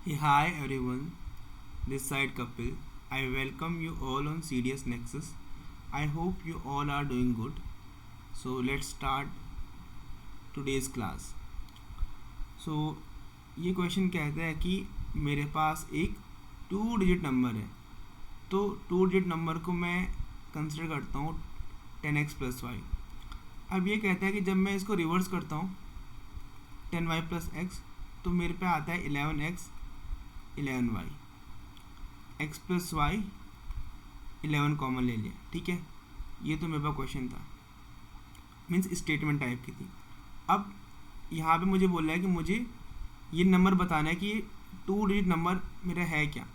Hey, hi everyone, this side Kapil. I welcome you all on CDS Nexus. I hope you all are doing good. So let's start today's class. So ये question कहता है कि मेरे पास एक 2 digit number है, तो 2 digit number को मैं कंसिडर करता हूँ 10x प्लस वाई। अब ये कहता है कि जब मैं इसको रिवर्स करता हूँ 10y प्लस एक्स, तो मेरे पे आता है 11x 11y, x plus Y 11 common ले लिया। ठीक है, ये तो मेरे पास क्वेश्चन था, मीन्स स्टेटमेंट टाइप की थी। अब यहाँ पे मुझे बोल रहा है कि मुझे ये नंबर बताना है कि ये 2 डिजिट नंबर मेरा है क्या।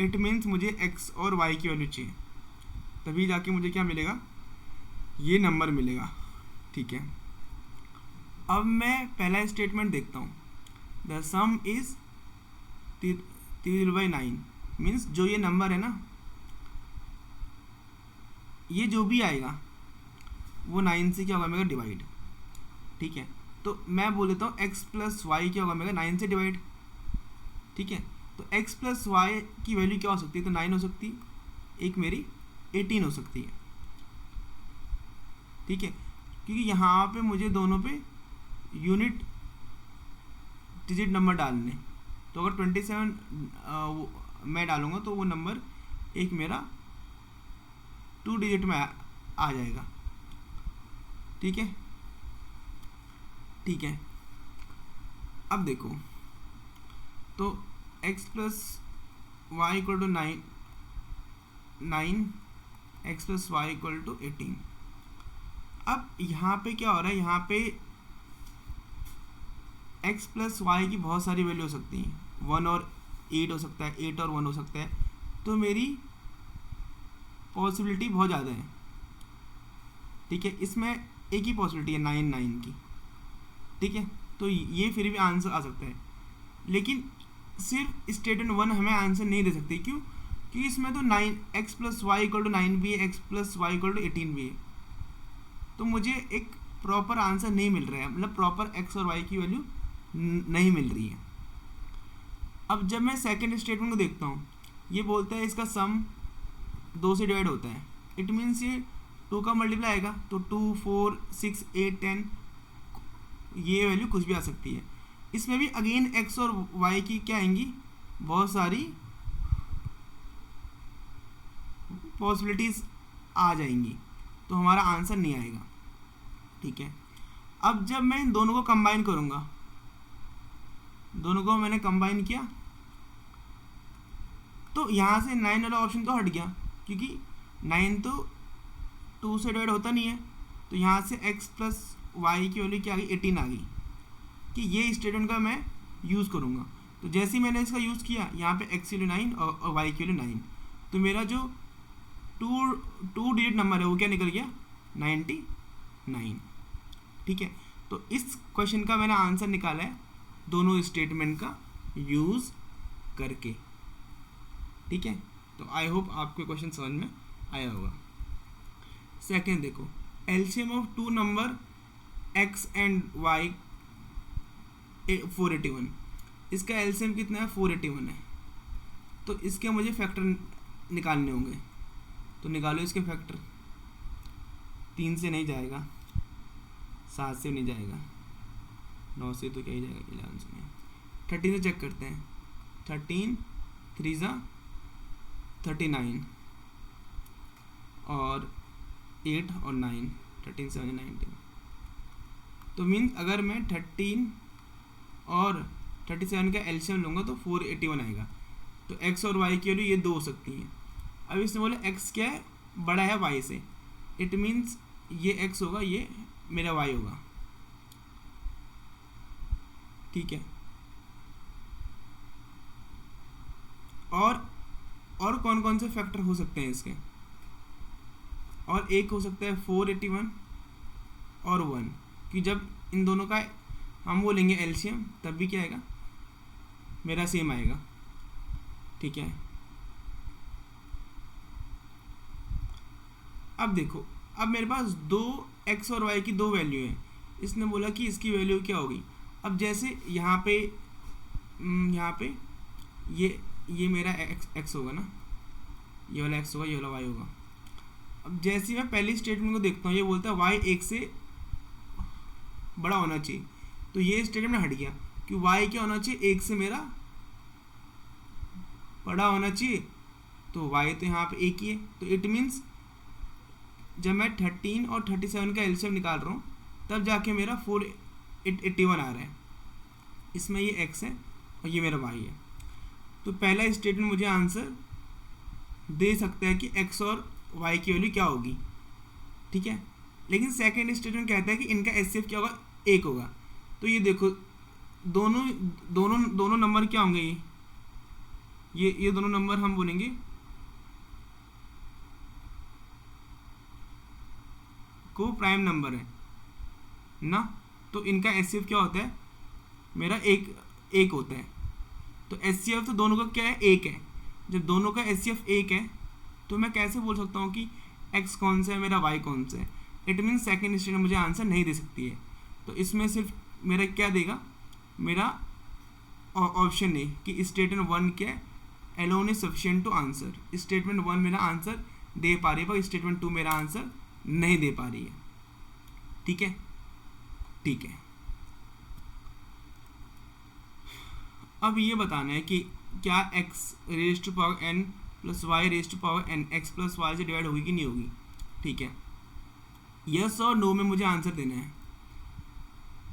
इट मीन्स मुझे x और y की वैल्यू चाहिए, तभी जाके मुझे क्या मिलेगा, ये नंबर मिलेगा। ठीक है, अब मैं पहला स्टेटमेंट देखता हूँ। द सम इज 3/9, मीन्स जो ये नंबर है ना, ये जो भी आएगा वो 9 से क्या होगा मेरा डिवाइड। ठीक है, तो मैं बोल देता हूँ x प्लस वाई क्या होगा मेरा 9 से डिवाइड। ठीक है, तो x प्लस वाई की वैल्यू क्या हो सकती है, तो 9 हो सकती है, एक मेरी 18 हो सकती है। ठीक है, क्योंकि यहाँ पे मुझे दोनों पे यूनिट डिजिट नंबर डालने, तो अगर 27 मैं डालूँगा तो वो नंबर एक मेरा 2 डिजिट में आ जाएगा। ठीक है, ठीक है। अब देखो, तो x plus Y equal to 9 X plus Y equal to 18। अब यहाँ पे क्या हो रहा है, यहाँ पे x प्लस वाई की बहुत सारी वैल्यू हो सकती हैं, 1 और 8 हो सकता है, 8 और 1 हो सकता है, तो मेरी पॉसिबिलिटी बहुत ज़्यादा है। ठीक है, इसमें एक ही पॉसिबिलिटी है 9 की। ठीक है, तो ये फिर भी आंसर आ सकता है, लेकिन सिर्फ स्टेटमेंट 1 हमें आंसर नहीं दे सकती। क्यों? क्योंकि इसमें तो 9 X plus Y equal to 9 भी है, X plus Y equal to 18 भी है, तो मुझे एक प्रॉपर आंसर नहीं मिल रहा है, मतलब प्रॉपर एक्स और वाई की वैल्यू नहीं मिल रही है। अब जब मैं सेकेंड स्टेटमेंट को देखता हूँ, ये बोलता है इसका सम 2 से डिवाइड होता है। इट मीन्स ये 2 का मल्टीप्लाई आएगा, तो 2 4 6 8 10, ये वैल्यू कुछ भी आ सकती है। इसमें भी अगेन एक्स और वाई की क्या आएंगी, बहुत सारी पॉसिबिलिटीज़ आ जाएंगी, तो हमारा आंसर नहीं आएगा। ठीक है, अब जब मैं इन दोनों को कंबाइन करूँगा, दोनों को मैंने कंबाइन किया, तो यहाँ से 9 वाला ऑप्शन तो हट गया, क्योंकि 9 तो 2 से डिवाइड होता नहीं है, तो यहाँ से x प्लस वाई की वैल्यू क्या आ गई, 18 आ गई, कि ये स्टेटमेंट का मैं यूज़ करूँगा। तो जैसे ही मैंने इसका यूज़ किया, यहाँ पे x की वैल्यू 9 और y की वैल्यू 9, तो मेरा जो टू डिजिट नंबर है वो क्या निकल गया, 99। ठीक है, तो इस क्वेश्चन का मैंने आंसर निकाला है दोनों स्टेटमेंट का यूज़ करके। ठीक है, तो आई होप आपको क्वेश्चन समझ में आया होगा। सेकेंड देखो, LCM of 2 number x and y 481, इसका एलसीएम कितना है, 481 है, तो इसके मुझे फैक्टर निकालने होंगे। तो निकालो इसके फैक्टर। 3 से नहीं जाएगा, 7 से नहीं जाएगा, 9 से तो क्या ही जाएगा, 11 से नहीं। 13 से चेक करते हैं, 13 3 ज़ा 39 और 8 और 9, 13 7 19। तो मीन्स अगर मैं 13 और 37 का एलसीएम लूँगा तो 481 आएगा। तो x और y की वैल्यू ये 2 हो सकती हैं। अब इसने बोला x क्या है, बड़ा है y से, इट मीन्स ये x होगा, ये मेरा y होगा। ठीक है, और कौन कौन से फैक्टर हो सकते हैं इसके, और एक हो सकता है 481 और 1, कि जब इन दोनों का हम वो लेंगे एलसीएम, तब भी क्या आएगा, मेरा सेम आएगा। ठीक है, अब देखो, अब मेरे पास 2 x और y की 2 वैल्यू है, इसने बोला कि इसकी वैल्यू क्या होगी। अब जैसे यहाँ पे ये मेरा एक्स होगा ना, ये वाला एक्स होगा, ये वाला वाई होगा। अब जैसे ही मैं पहली स्टेटमेंट को देखता हूँ, ये बोलता है वाई एक से बड़ा होना चाहिए, तो ये स्टेटमेंट हट गया कि वाई क्या होना चाहिए, एक से मेरा बड़ा होना चाहिए, तो वाई तो यहाँ पे एक ही है। तो इट मीन्स जब मैं 13 और 37 का एलसीएम निकाल रहा हूँ तब जाके मेरा 481 आ रहा है। इसमें ये एक्स है और ये मेरा वाई है। तो पहला स्टेटमेंट मुझे आंसर दे सकता है कि एक्स और वाई की वैल्यू क्या होगी, ठीक है। लेकिन सेकेंड स्टेटमेंट कहता है कि इनका एचसीएफ क्या होगा, एक होगा। तो ये देखो दोनों दोनों दोनों नंबर क्या होंगे, ये दोनों नंबर हम बोलेंगे को प्राइम नंबर है ना। तो इनका एचसीएफ क्या होता है, मेरा एक होता है। तो एचसीएफ तो दोनों का क्या है, एक है। जब दोनों का एचसीएफ एक है तो मैं कैसे बोल सकता हूँ कि एक्स कौन सा है, मेरा वाई कौन सा है। इट मीन्स सेकेंड स्टेटमेंट मुझे आंसर नहीं दे सकती है। तो इसमें सिर्फ मेरा क्या देगा, मेरा ऑप्शन ए कि स्टेटमेंट 1 क्या है, alone is sufficient to answer. Statement 1 मेरा आंसर दे पा रही है पर स्टेटमेंट 2 मेरा आंसर नहीं दे पा रही है। ठीक है, ठीक है। अब ये बताना है कि क्या X raise to power N plus Y raise to power N X plus Y से डिवाइड होगी कि नहीं होगी। ठीक है, यस और नो में मुझे आंसर देना है।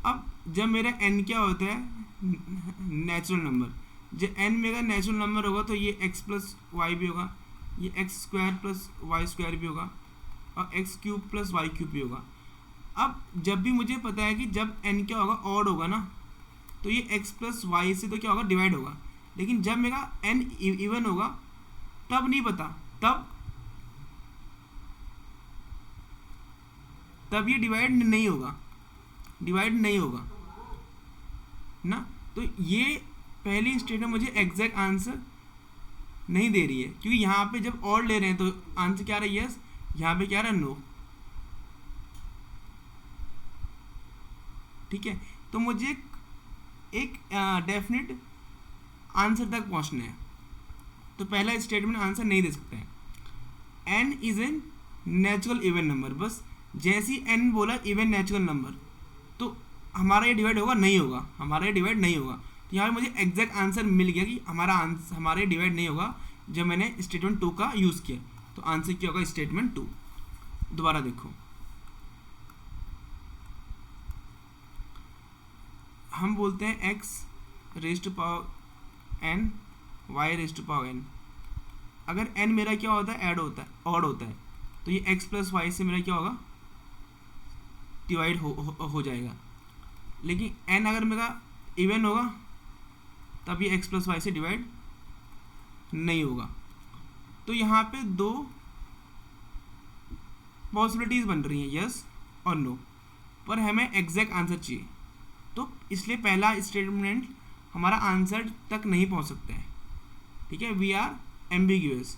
अब जब मेरा एन क्या होता है, नेचुरल नंबर, जब एन मेरा नेचुरल नंबर होगा तो ये एक्स प्लस वाई भी होगा, ये X square plus Y square भी होगा और X cube plus Y cube भी होगा। अब जब भी मुझे पता है कि जब एन क्या होगा, ऑड होगा ना, तो ये एक्स प्लस वाई से तो क्या होगा, डिवाइड होगा। लेकिन जब मेरा एन इवन होगा तब नहीं पता, तब ये डिवाइड नहीं होगा ना। तो ये पहली स्टेटमेंट मुझे एग्जैक्ट आंसर नहीं दे रही है, क्योंकि यहाँ पे जब और ले रहे हैं तो आंसर क्या रहा है, यस, यहाँ पे क्या रहा है, नो। ठीक है, तो मुझे एक डेफिनेट आंसर तक पहुँचना है। तो पहला स्टेटमेंट आंसर नहीं दे सकता है। N is N natural even number, बस जैसे ही एन बोला इवन नेचुरल नंबर, तो हमारा ये डिवाइड होगा नहीं होगा, तो यहाँ पे मुझे एग्जैक्ट आंसर मिल गया कि हमारा ये डिवाइड नहीं होगा जब मैंने स्टेटमेंट 2 का यूज़ किया। तो आंसर क्या होगा, स्टेटमेंट 2। दोबारा देखो, हम बोलते हैं x raise to power n y raise to power n. अगर एन मेरा क्या होता है, ऑड होता है, तो ये एक्स प्लस वाई से मेरा क्या होगा, डिवाइड हो जाएगा। लेकिन एन अगर मेरा इवन होगा तब ये एक्स प्लस वाई से डिवाइड नहीं होगा। तो यहाँ पे दो पॉसिबिलिटीज बन रही हैं, यस और नो, पर हमें एग्जैक्ट आंसर चाहिए। तो इसलिए पहला स्टेटमेंट हमारा आंसर तक नहीं पहुँच सकता है। ठीक है, वी आर एम्बिग्यूअस।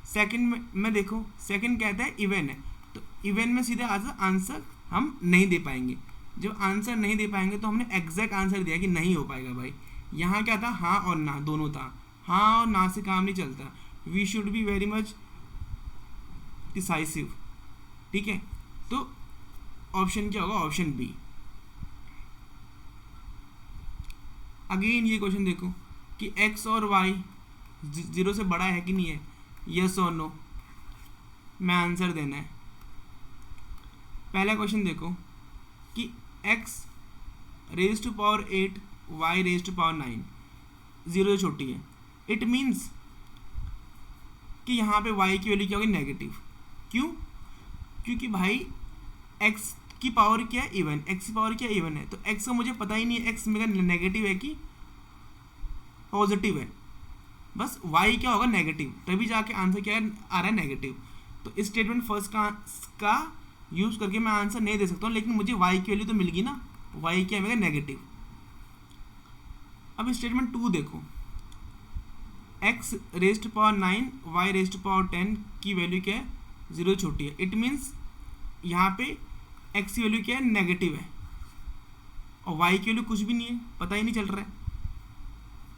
सेकंड में देखो, सेकंड कहता है इवन है, तो इवन में सीधे आंसर हम नहीं दे पाएंगे। जब आंसर नहीं दे पाएंगे तो हमने एग्जैक्ट आंसर दिया कि नहीं हो पाएगा भाई। यहाँ क्या था, हाँ और ना दोनों था, हाँ और ना से काम नहीं चलता, we should be very much decisive. ठीक है, तो ऑप्शन क्या होगा, ऑप्शन बी। अगेन ये क्वेश्चन देखो कि एक्स और वाई 0 से बड़ा है कि नहीं है, यस और नो में आंसर देना है। पहला क्वेश्चन देखो कि x raise to power 8 y raise to power 9, 0 से छोटी है। इट मीन्स कि यहाँ पे y की वैल्यू क्या होगी, नेगेटिव। क्यों, क्योंकि भाई x की पावर क्या है, इवन, x की पावर क्या इवन है, तो x का मुझे पता ही नहीं है x मेरा नेगेटिव है कि पॉजिटिव है। बस y क्या होगा, नेगेटिव, तभी जाके आंसर क्या आ रहा है, नेगेटिव। तो स्टेटमेंट फर्स्ट का यूज़ करके मैं आंसर नहीं दे सकता हूँ, लेकिन मुझे y की वैल्यू तो मिल गई ना, y क्या है मेरा, नेगेटिव। अब स्टेटमेंट 2 देखो, x raise to power 9 y raise to power 10 की वैल्यू क्या है, 0 छोटी है। इट मीन्स यहाँ पे x की वैल्यू क्या है, नेगेटिव है, और y की वैल्यू कुछ भी नहीं है, पता ही नहीं चल रहा है।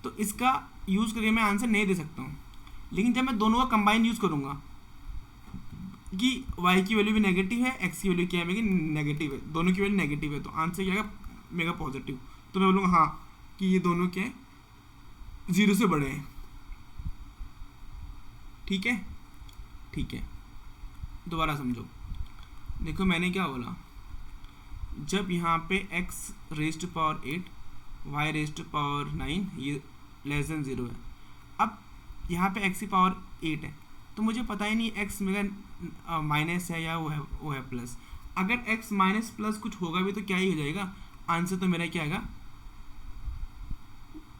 तो इसका यूज़ करके मैं आंसर नहीं दे सकता हूँ। लेकिन जब मैं दोनों का कंबाइन यूज़ करूँगा कि y की वैल्यू भी नेगेटिव है, x की वैल्यू क्या है मेरी नेगेटिव है, दोनों की वैल्यू नेगेटिव है, तो आंसर क्या आएगा मेरा पॉजिटिव। तो मैं बोलूँगा हाँ कि ये दोनों क्या है, 0 से बड़े हैं। ठीक है, ठीक है, दोबारा समझो। देखो मैंने क्या बोला, जब यहाँ पे x raised to power 8 y raised to power 9 ये लेस देन 0 है। अब यहाँ पे x की पावर 8 है, तो मुझे पता ही नहीं x मेरा माइनस है या वो है प्लस। अगर x माइनस प्लस कुछ होगा भी तो क्या ही हो जाएगा, आंसर तो मेरा क्या आएगा,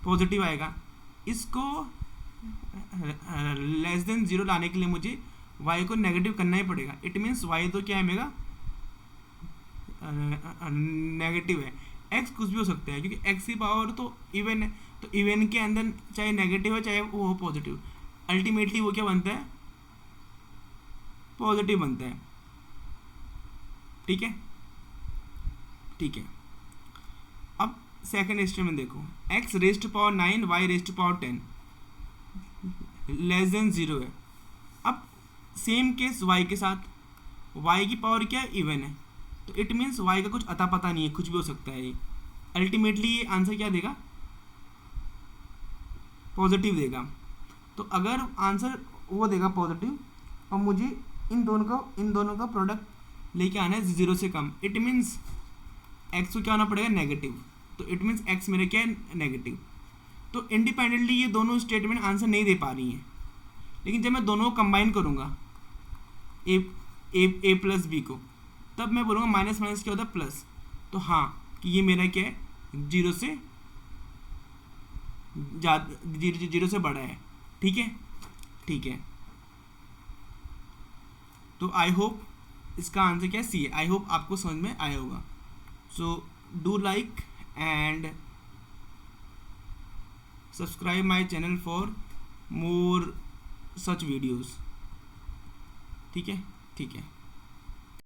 पॉजिटिव आएगा। इसको लेस देन 0 लाने के लिए मुझे y को नेगेटिव करना ही पड़ेगा। इट मीन्स y तो क्या है मेरा नेगेटिव है। x कुछ भी हो सकता है क्योंकि x की पावर तो इवन है, तो इवन के अंदर चाहे नेगेटिव है चाहे वो हो पॉजिटिव, अल्टीमेटली वो क्या बनता है, पॉजिटिव बनता है। ठीक है, ठीक है। अब सेकंड स्टेटमेंट देखो, x raised to power 9 y raised to power 10 less than 0 है। अब सेम केस y के साथ, y की पावर क्या है, इवन है, तो इट मीन्स y का कुछ अता पता नहीं है, कुछ भी हो सकता है। ये अल्टीमेटली ये आंसर क्या देगा, पॉजिटिव देगा। तो अगर आंसर वो देगा पॉजिटिव और मुझे इन दोनों का प्रोडक्ट लेके आना है 0 से कम, इट मीन्स x को क्या होना पड़ेगा, नेगेटिव। तो इट मीन्स x मेरे क्या है, नेगेटिव। तो इंडिपेंडेंटली ये दोनों स्टेटमेंट आंसर नहीं दे पा रही हैं। लेकिन जब मैं दोनों को कंबाइन करूँगा ए प्लस बी को, तब मैं बोलूँगा माइनस माइनस क्या होता है, प्लस। तो हाँ कि ये मेरा क्या है, 0 से ज़्यादा, 0 से बड़ा है। ठीक है, ठीक है। तो आई होप इसका आंसर क्या है, सी है। आई होप आपको समझ में आया होगा। So do like and subscribe my channel for more such videos. ठीक है, ठीक है।